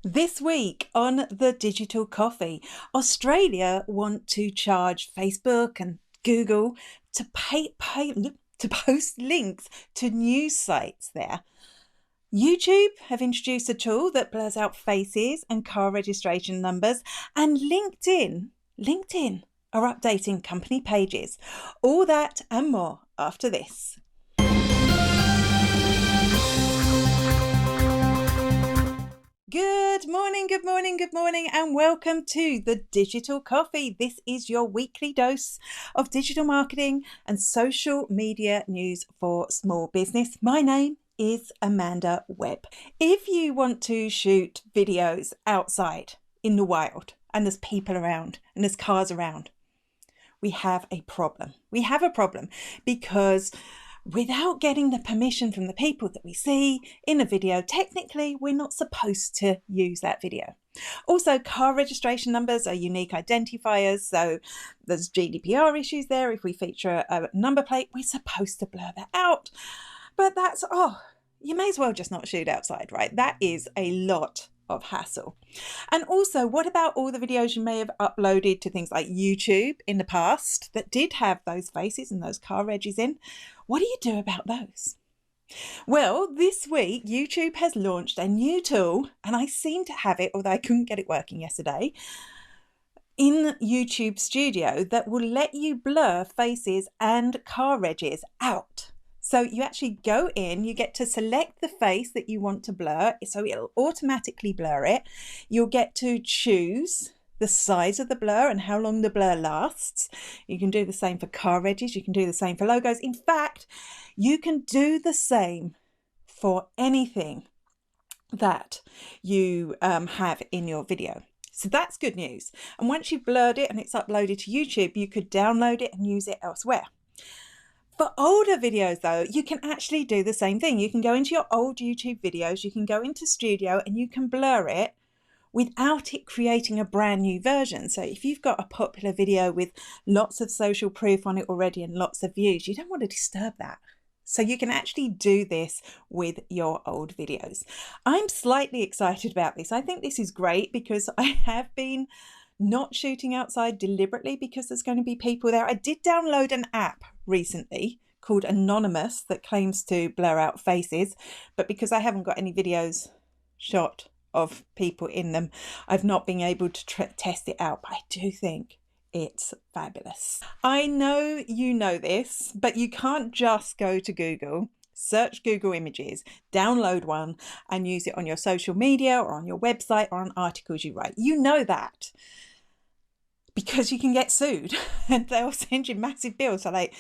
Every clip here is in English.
This week on the Digital Coffee, Australia want to charge Facebook and Google to post links to news sites there. YouTube have introduced a tool that blurs out faces and car registration numbers, and LinkedIn are updating company pages. All that and more after this. Good morning, and welcome to the Digital Coffee. This is your weekly dose of digital marketing and social media news for small business. My name is Amanda Webb. If you want to shoot videos outside in the wild and there's people around and there's cars around, we have a problem. We have a problem because without getting the permission from the people that we see in a video, technically we're not supposed to use that video. Also, car registration numbers are unique identifiers, so there's GDPR issues there. If we feature a number plate, we're supposed to blur that out. But you may as well just not shoot outside, right? That is a lot of hassle. And also, what about all the videos you may have uploaded to things like YouTube in the past that did have those faces and those car regis in? What do you do about those? Well, this week YouTube has launched a new tool, and I seem to have it, although I couldn't get it working yesterday, in YouTube Studio that will let you blur faces and car regis out. So you actually go in, you get to select the face that you want to blur, so it'll automatically blur it. You'll get to choose the size of the blur and how long the blur lasts. You can do the same for car regis, you can do the same for logos. In fact, you can do the same for anything that you have in your video. So that's good news. And once you've blurred it and it's uploaded to YouTube, you could download it and use it elsewhere. For older videos, though, you can actually do the same thing. You can go into your old YouTube videos, you can go into Studio and you can blur it without it creating a brand new version. So if you've got a popular video with lots of social proof on it already and lots of views, you don't want to disturb that. So you can actually do this with your old videos. I'm slightly excited about this. I think this is great because I have been not shooting outside deliberately because there's going to be people there. I did download an app recently called Anonymous that claims to blur out faces, but because I haven't got any videos shot of people in them, I've not been able to test it out, but I do think it's fabulous. I know you know this, but you can't just go to Google, search Google Images, download one and use it on your social media or on your website or on articles you write. You know that because you can get sued and they'll send you massive bills for like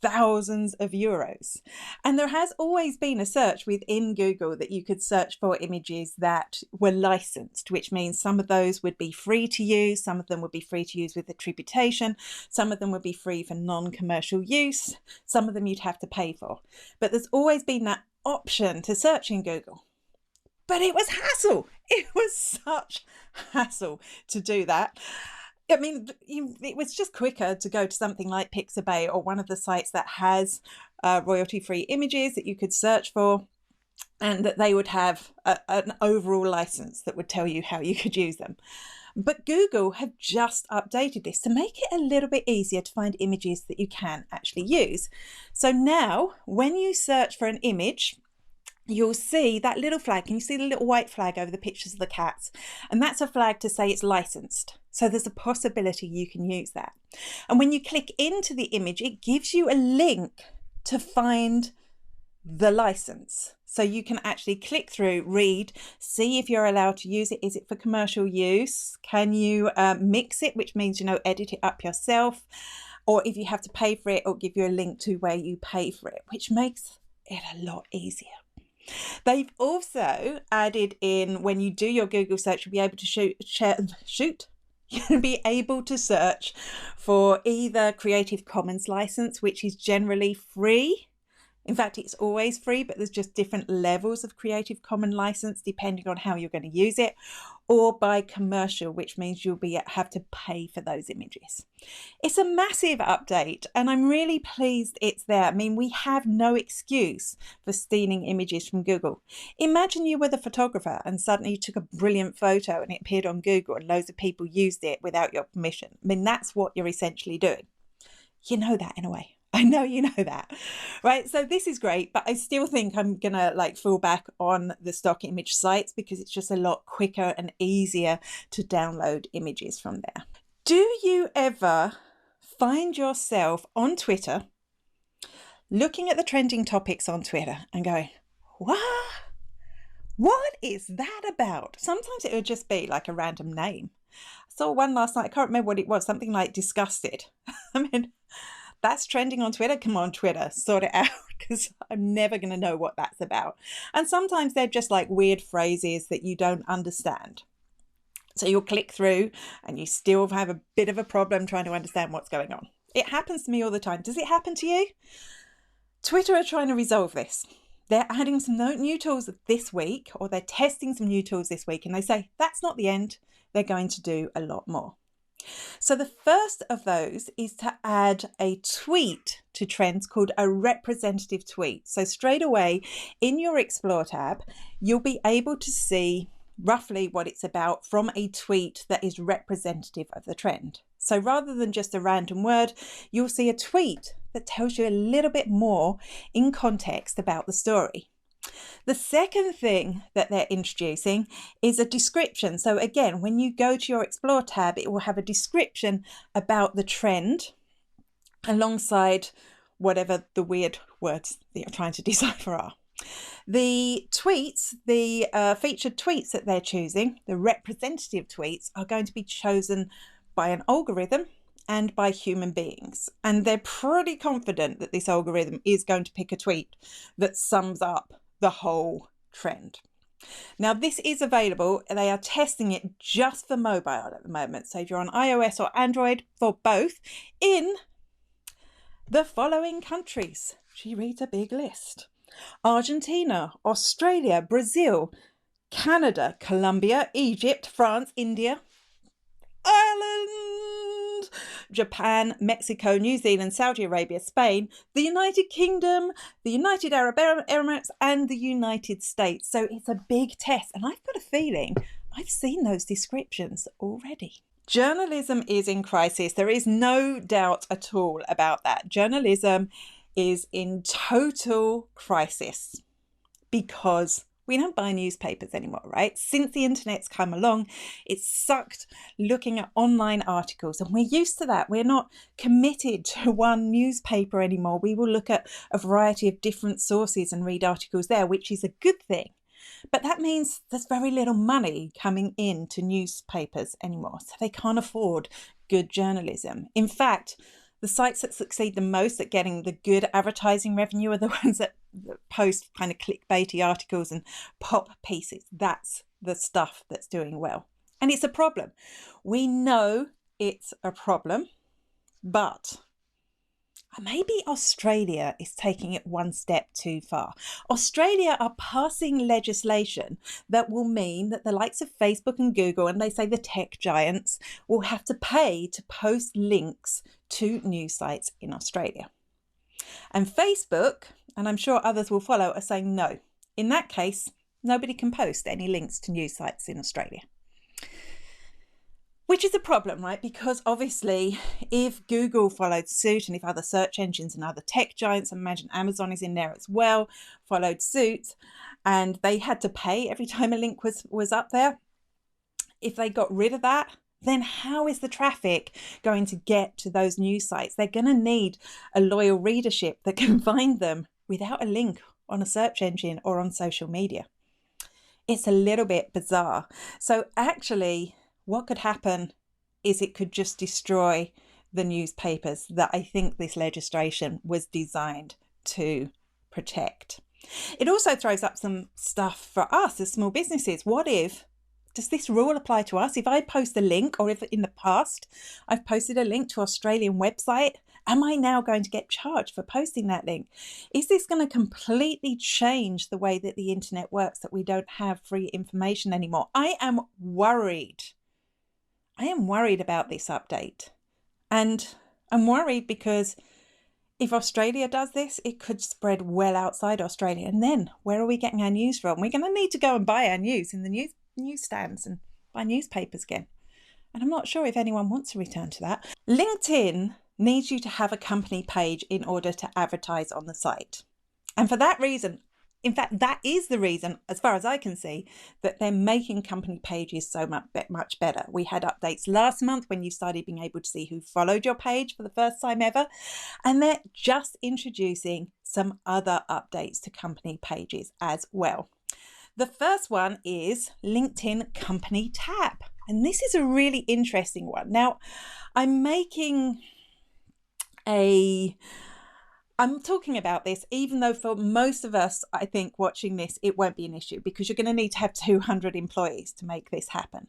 thousands of euros. And there has always been a search within Google that you could search for images that were licensed, which means some of those would be free to use, some of them would be free to use with attribution, some of them would be free for non-commercial use, some of them you'd have to pay for. But there's always been that option to search in Google. But it was hassle. It was such hassle to do that. I mean, it was just quicker to go to something like Pixabay or one of the sites that has royalty-free images that you could search for, and that they would have an overall license that would tell you how you could use them. But Google have just updated this to make it a little bit easier to find images that you can actually use. So now, when you search for an image, you'll see that little flag. Can you see the little white flag over the pictures of the cats? And that's a flag to say it's licensed. So there's a possibility you can use that. And when you click into the image, it gives you a link to find the license. So you can actually click through, read, see if you're allowed to use it. Is it for commercial use? Can you mix it, which means, edit it up yourself? Or if you have to pay for it, it'll give you a link to where you pay for it, which makes it a lot easier. They've also added in, when you do your Google search, you'll be able to you'll be able to search for either Creative Commons license, which is generally free, In fact, it's always free, but there's just different levels of Creative Commons license depending on how you're going to use it, or by commercial, which means you'll have to pay for those images. It's a massive update, and I'm really pleased it's there. I mean, we have no excuse for stealing images from Google. Imagine you were the photographer and suddenly you took a brilliant photo and it appeared on Google and loads of people used it without your permission. I mean, that's what you're essentially doing. You know that in a way. I know you know that, right? So this is great, but I still think I'm going to fall back on the stock image sites because it's just a lot quicker and easier to download images from there. Do you ever find yourself on Twitter looking at the trending topics on Twitter and going, what is that about? Sometimes it would just be like a random name. I saw one last night. I can't remember what it was. Something like disgusted. I mean, that's trending on Twitter. Come on, Twitter, sort it out, because I'm never going to know what that's about. And sometimes they're just like weird phrases that you don't understand. So you'll click through and you still have a bit of a problem trying to understand what's going on. It happens to me all the time. Does it happen to you? Twitter are trying to resolve this. They're adding some new tools this week, or they're testing some new tools this week, and they say that's not the end. They're going to do a lot more. So the first of those is to add a tweet to trends called a representative tweet. So straight away in your Explore tab, you'll be able to see roughly what it's about from a tweet that is representative of the trend. So rather than just a random word, you'll see a tweet that tells you a little bit more in context about the story. The second thing that they're introducing is a description. So again, when you go to your Explore tab, it will have a description about the trend alongside whatever the weird words that you're trying to decipher are. The tweets, the featured tweets that they're choosing, the representative tweets, are going to be chosen by an algorithm and by human beings. And they're pretty confident that this algorithm is going to pick a tweet that sums up the whole trend. Now, this is available. They are testing it just for mobile at the moment. So if you're on iOS or Android, for both, in the following countries. She reads a big list: Argentina, Australia, Brazil, Canada, Colombia, Egypt, France, India, Ireland, Japan, Mexico, New Zealand, Saudi Arabia, Spain, the United Kingdom, the United Arab Emirates, and the United States. So it's a big test, and I've got a feeling I've seen those descriptions already. Journalism is in crisis. There is no doubt at all about that. Journalism is in total crisis because we don't buy newspapers anymore, right? Since the internet's come along, it's sucked looking at online articles, and we're used to that. We're not committed to one newspaper anymore. We will look at a variety of different sources and read articles there, which is a good thing. But that means there's very little money coming into newspapers anymore, so they can't afford good journalism. In fact, the sites that succeed the most at getting the good advertising revenue are the ones that post kind of clickbaity articles and pop pieces. That's the stuff that's doing well. And it's a problem. We know it's a problem, but maybe Australia is taking it one step too far. Australia are passing legislation that will mean that the likes of Facebook and Google, and they say the tech giants, will have to pay to post links to news sites in Australia. And Facebook, and I'm sure others will follow, are saying no. In that case, nobody can post any links to news sites in Australia. Which is a problem, right? Because obviously if Google followed suit, and if other search engines and other tech giants, I imagine Amazon is in there as well, followed suit, and they had to pay every time a link was up there, if they got rid of that, then how is the traffic going to get to those news sites? They're going to need a loyal readership that can find them without a link on a search engine or on social media. It's a little bit bizarre. So actually, what could happen is it could just destroy the newspapers that I think this legislation was designed to protect. It also throws up some stuff for us as small businesses. Does this rule apply to us? If I post a link, or if in the past I've posted a link to an Australian website Am I now going to get charged for posting that link? Is this going to completely change the way that the internet works, that we don't have free information anymore? I am worried. I am worried about this update. And I'm worried because if Australia does this, it could spread well outside Australia. And then where are we getting our news from? We're going to need to go and buy our news in the newsstands and buy newspapers again. And I'm not sure if anyone wants to return to that. LinkedIn needs you to have a company page in order to advertise on the site. And for that reason, in fact, that is the reason, as far as I can see, that they're making company pages so much better. We had updates last month when you started being able to see who followed your page for the first time ever. And they're just introducing some other updates to company pages as well. The first one is LinkedIn Company Tab. And this is a really interesting one. Now, I'm talking about this, even though for most of us, I think watching this, it won't be an issue because you're going to need to have 200 employees to make this happen.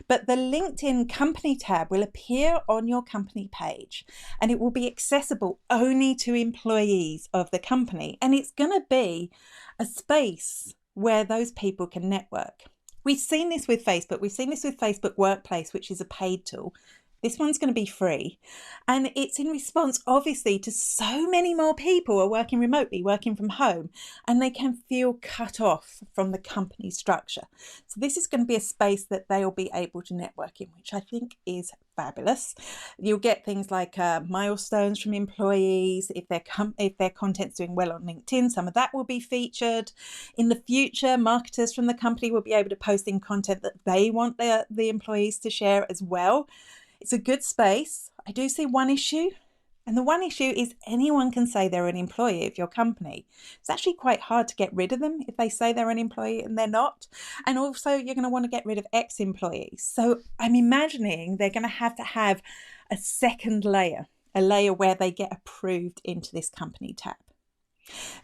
But the LinkedIn Company tab will appear on your company page and it will be accessible only to employees of the company. And it's going to be a space where those people can network. We've seen this with Facebook. We've seen this with Facebook Workplace, which is a paid tool. This one's going to be free. And it's in response, obviously, to so many more people are working remotely, working from home, and they can feel cut off from the company structure. So this is going to be a space that they'll be able to network in, which I think is fabulous. You'll get things like milestones from employees. If their content's doing well on LinkedIn, some of that will be featured. In the future, marketers from the company will be able to post in content that they want the employees to share as well. It's a good space. I do see one issue, and the one issue is anyone can say they're an employee of your company. It's actually quite hard to get rid of them if they say they're an employee and they're not. And also you're going to want to get rid of ex-employees. So I'm imagining they're going to have a second layer, a layer where they get approved into this company tab.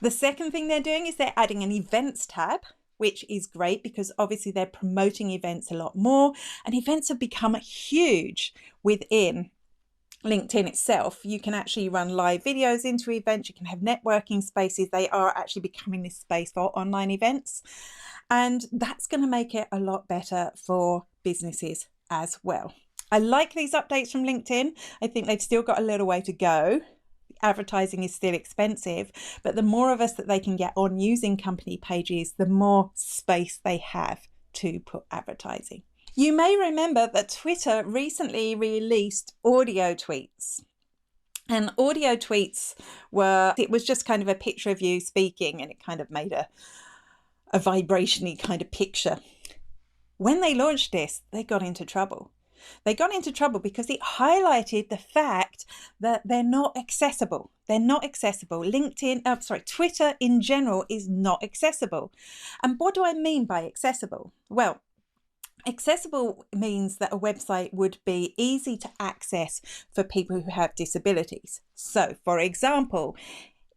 The second thing they're doing is they're adding an events tab, which is great because obviously they're promoting events a lot more, and events have become huge within LinkedIn itself. You can actually run live videos into events. You can have networking spaces. They are actually becoming this space for online events, and that's going to make it a lot better for businesses as well. I like these updates from LinkedIn. I think they've still got a little way to go. Advertising is still expensive, but the more of us that they can get on using company pages, the more space they have to put advertising. You may remember that Twitter recently released audio tweets. And audio tweets it was just kind of a picture of you speaking, and it kind of made a vibration-y kind of picture. When they launched this, they got into trouble. They got into trouble because it highlighted the fact that they're not accessible. They're not accessible. Twitter in general is not accessible. And what do I mean by accessible? Well, accessible means that a website would be easy to access for people who have disabilities. So, for example,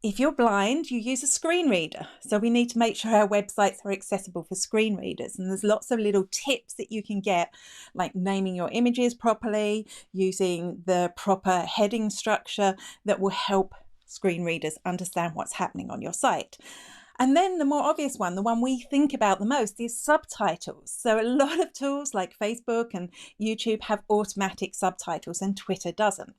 if you're blind, you use a screen reader. So we need to make sure our websites are accessible for screen readers. And there's lots of little tips that you can get, like naming your images properly, using the proper heading structure that will help screen readers understand what's happening on your site. And then the more obvious one, the one we think about the most, is subtitles. So a lot of tools like Facebook and YouTube have automatic subtitles, and Twitter doesn't.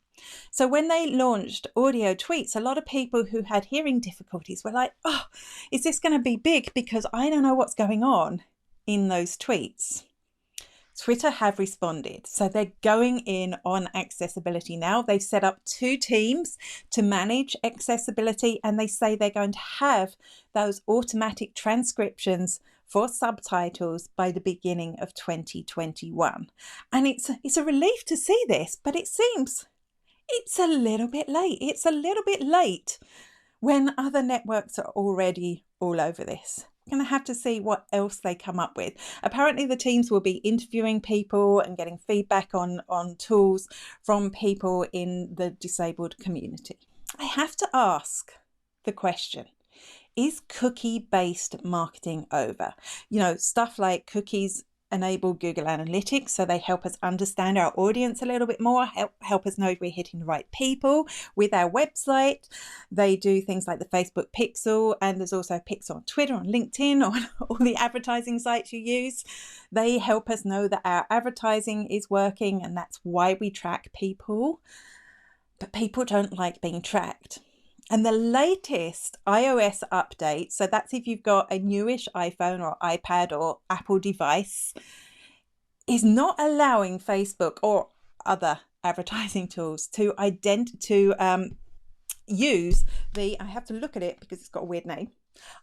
So when they launched audio tweets, a lot of people who had hearing difficulties were like, oh, is this going to be big? Because I don't know what's going on in those tweets. Twitter have responded. So they're going in on accessibility now. They've set up 2 teams to manage accessibility, and they say they're going to have those automatic transcriptions for subtitles by the beginning of 2021. And it's a relief to see this, but it seems it's a little bit late. It's a little bit late when other networks are already all over this. We're going to have to see what else they come up with. Apparently the teams will be interviewing people and getting feedback on tools from people in the disabled community. I have to ask the question, is cookie-based marketing over? You know, stuff like cookies enable Google Analytics, so they help us understand our audience a little bit more, help us know if we're hitting the right people with our website. They do things like the Facebook Pixel, and there's also Pixel on Twitter, on LinkedIn, on all the advertising sites you use. They help us know that our advertising is working, and that's why we track people. But people don't like being tracked. And the latest iOS update, so that's if you've got a newish iPhone or iPad or Apple device, is not allowing Facebook or other advertising tools to use the, I have to look at it because it's got a weird name,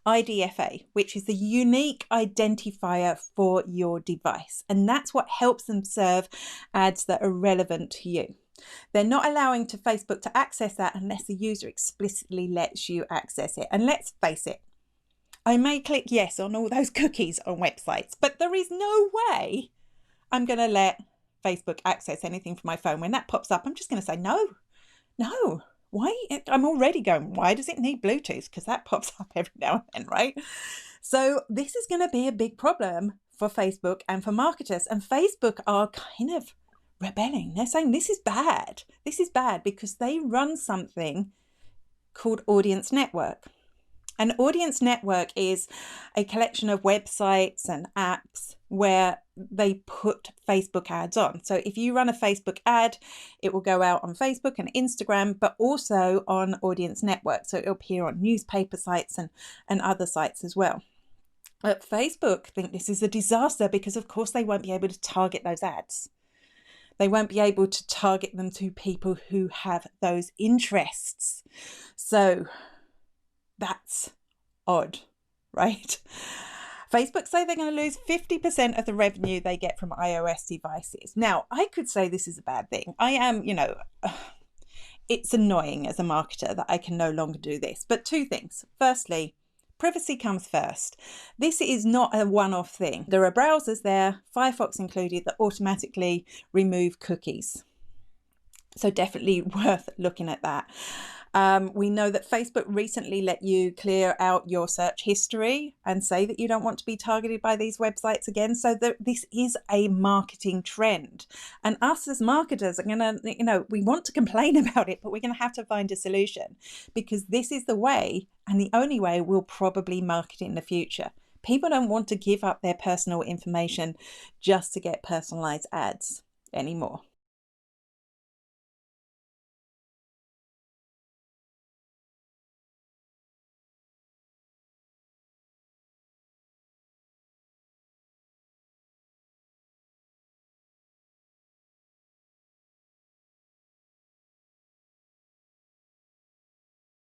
IDFA, which is the unique identifier for your device. And that's what helps them serve ads that are relevant to you. They're not allowing Facebook to access that unless the user explicitly lets you access it. And let's face it, I may click yes on all those cookies on websites, but there is no way I'm going to let Facebook access anything from my phone. When that pops up, I'm just going to say no. Why? I'm already going, why does it need Bluetooth? Because that pops up every now and then, right? So this is going to be a big problem for Facebook and for marketers. And Facebook are kind of rebelling. They're saying this is bad. This is bad because they run something called Audience Network. An Audience Network is a collection of websites and apps where they put Facebook ads on. So if you run a Facebook ad, it will go out on Facebook and Instagram, but also on Audience Network. So it'll appear on newspaper sites and other sites as well. But Facebook think this is a disaster because, of course, they won't be able to target those ads. They won't be able to target them to people who have those interests. So that's odd, right? Facebook say they're going to lose 50% of the revenue they get from iOS devices. Now, I could say this is a bad thing. I am, it's annoying as a marketer that I can no longer do this. But two things. Firstly, privacy comes first. This is not a one-off thing. There are browsers there, Firefox included, that automatically remove cookies. So definitely worth looking at that. We know that Facebook recently let you clear out your search history and say that you don't want to be targeted by these websites again. So this is a marketing trend. And us as marketers are going to, we want to complain about it, but we're going to have to find a solution because this is the way and the only way we'll probably market in the future. People don't want to give up their personal information just to get personalized ads anymore.